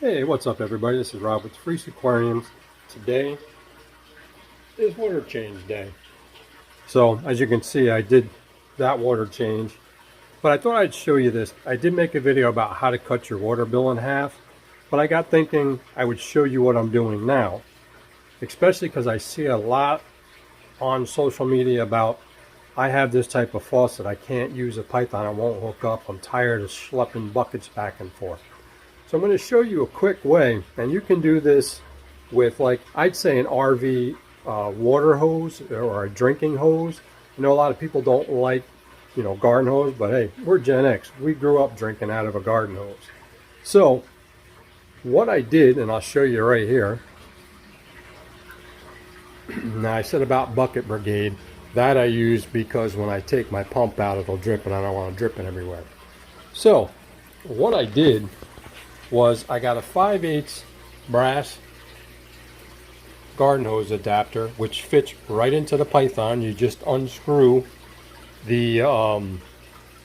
Hey, what's up everybody? This is Rob with Freeze Aquariums. Today is water change day. So as you can see, I did that water change, but I thought I'd show you this. I did make a video about how to cut your water bill in half, but I got thinking I would show you what I'm doing now, especially because I see a lot on social media about I have this type of faucet, I can't use a python, it won't hook up, I'm tired of schlepping buckets back and forth. So I'm going to show you a quick way, and you can do this with, like, I'd say an RV water hose or a drinking hose. I know a lot of people don't like, garden hose, but hey, we're Gen X. We grew up drinking out of a garden hose. So what I did, and I'll show you right here. Now I said about bucket brigade, that I use because when I take my pump out, it'll drip, and I don't want it dripping everywhere. So what I did was I got a 5/8 brass garden hose adapter which fits right into the python. You just unscrew the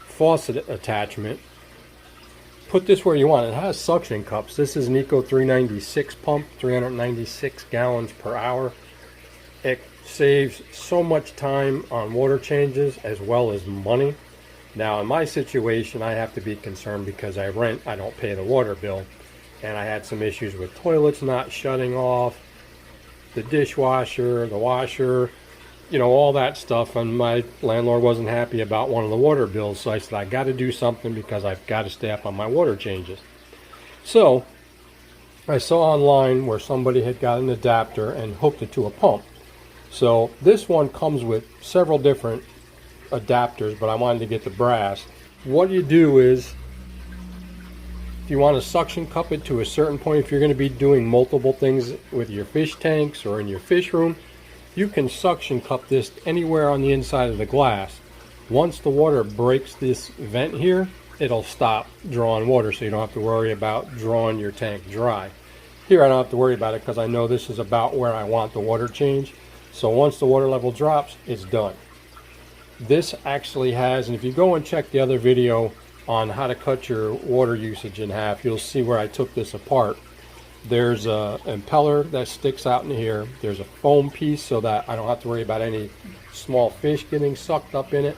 faucet attachment, put this where you want. It has suction cups. This is an Eco 396 pump, 396 gallons per hour. It saves so much time on water changes as well as money. Now in my situation, I have to be concerned because I rent, I don't pay the water bill. And I had some issues with toilets not shutting off, the dishwasher, the washer, all that stuff. And my landlord wasn't happy about one of the water bills. So I said, I got to do something because I've got to stay up on my water changes. So I saw online where somebody had got an adapter and hooked it to a pump. So this one comes with several different adapters, but I wanted to get the brass. What you do is, if you want to suction cup it to a certain point, if you're going to be doing multiple things with your fish tanks or in your fish room, you can suction cup this anywhere on the inside of the glass. Once the water breaks this vent here, it'll stop drawing water, so you don't have to worry about drawing your tank dry. Here I don't have to worry about it because I know this is about where I want the water change. So once the water level drops, it's done. This actually has, and if you go and check the other video on how to cut your water usage in half, you'll see where I took this apart. There's a impeller that sticks out in here. There's a foam piece so that I don't have to worry about any small fish getting sucked up in it.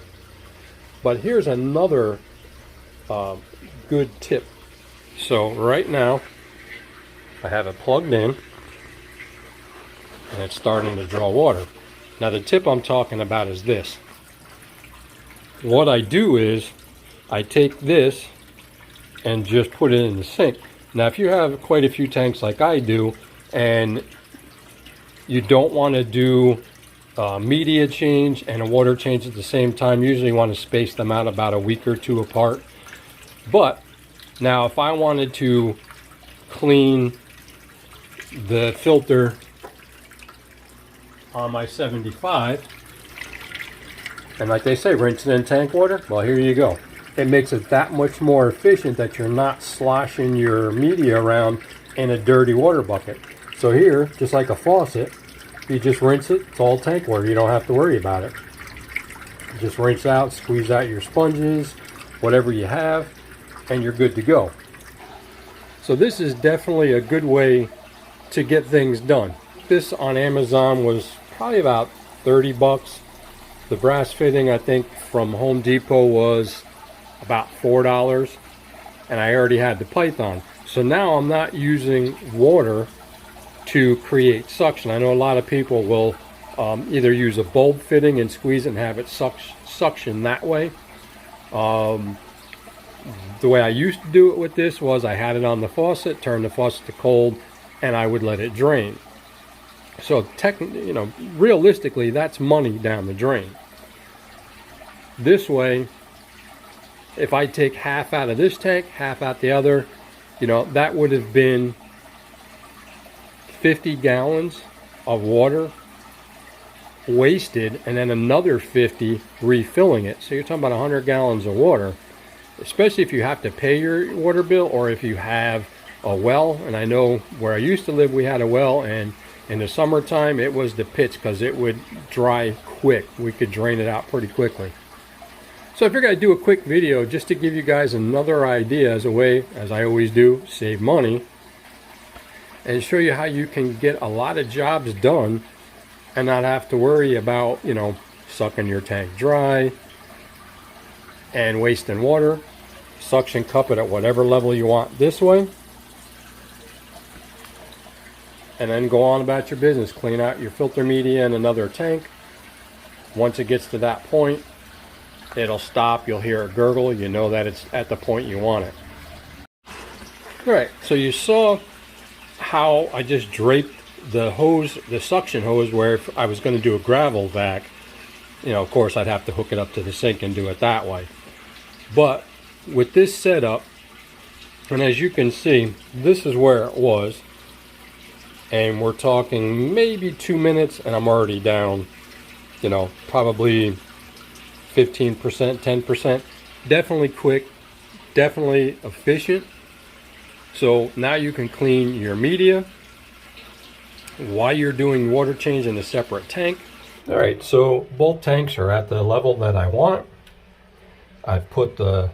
But here's another good tip. So right now I have it plugged in and it's starting to draw water. Now the tip I'm talking about is this. What I do is I take this and just put it in the sink. Now if you have quite a few tanks like I do and you don't want to do media change and a water change at the same time, usually you want to space them out about a week or two apart. But now if I wanted to clean the filter on my 75, and like they say, rinse it in tank water, well here you go. It makes it that much more efficient that you're not sloshing your media around in a dirty water bucket. So here, just like a faucet, you just rinse it, it's all tank water, you don't have to worry about it. You just rinse out, squeeze out your sponges, whatever you have, and you're good to go. So this is definitely a good way to get things done. This on Amazon was probably about 30 bucks. The brass fitting, I think, from Home Depot was about $4, and I already had the python. So now I'm not using water to create suction. I know a lot of people will either use a bulb fitting and squeeze it and have it suction that way. The way I used to do it with this was I had it on the faucet, turned the faucet to cold, and I would let it drain. So realistically, that's money down the drain. This way, if I take half out of this tank, half out the other, that would have been 50 gallons of water wasted, and then another 50 refilling it. So you're talking about 100 gallons of water, especially if you have to pay your water bill or if you have a well. And I know where I used to live, we had a well, and in the summertime it was the pits because it would dry quick. We could drain it out pretty quickly. So I figured I'd do a quick video just to give you guys another idea as a way, as I always do, save money and show you how you can get a lot of jobs done and not have to worry about, you know, sucking your tank dry and wasting water. Suction cup it at whatever level you want this way, and then go on about your business. Clean out your filter media in another tank. Once it gets to that point, it'll stop. You'll hear it gurgle. You know that it's at the point you want it. All right, so you saw how I just draped the hose, the suction hose, where if I was going to do a gravel vac, you know, of course I'd have to hook it up to the sink and do it that way. But with this setup, and as you can see, this is where it was, and we're talking maybe 2 minutes and I'm already down, you know, probably 15%, 10%. Definitely quick, definitely efficient. So now you can clean your media while you're doing water change in a separate tank. All right, so both tanks are at the level that I want. I've put the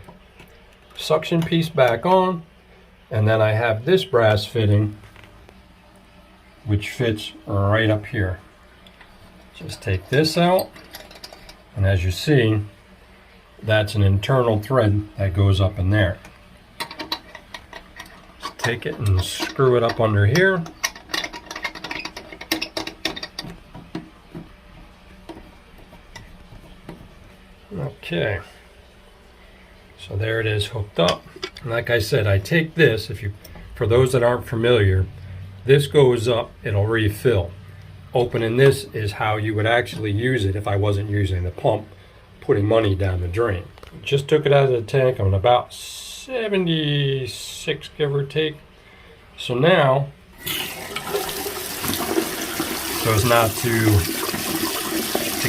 suction piece back on, and then I have this brass fitting which fits right up here. Just take this out, and as you see, that's an internal thread that goes up in there. Just take it and screw it up under here. Okay, so there it is hooked up. And like I said, I take this, for those that aren't familiar, this goes up, it'll refill. Opening this is how you would actually use it if I wasn't using the pump, putting money down the drain. Just took it out of the tank. I'm about 76, give or take. So now, so as not to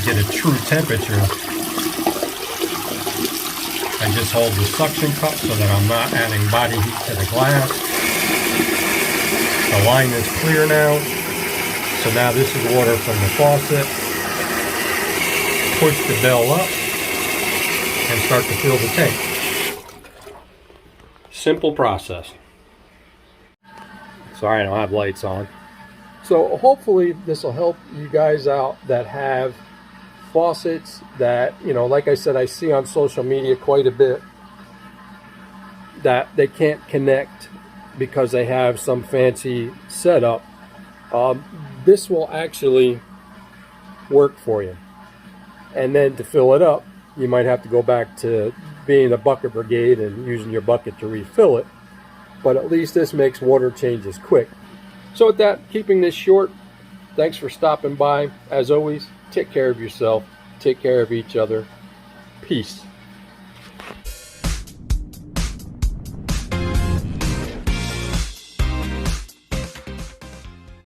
get a true temperature, I just hold the suction cup so that I'm not adding body heat to the glass. The line is clear now. So now this is water from the faucet. Push the bell up and start to fill the tank. Simple process. Sorry, I don't have lights on. So hopefully this will help you guys out that have faucets that, you know, like I said, I see on social media quite a bit that they can't connect because they have some fancy setup. This will actually work for you. And then to fill it up, you might have to go back to being a bucket brigade and using your bucket to refill it. But at least this makes water changes quick. So with that, keeping this short, thanks for stopping by. As always, take care of yourself, take care of each other. Peace.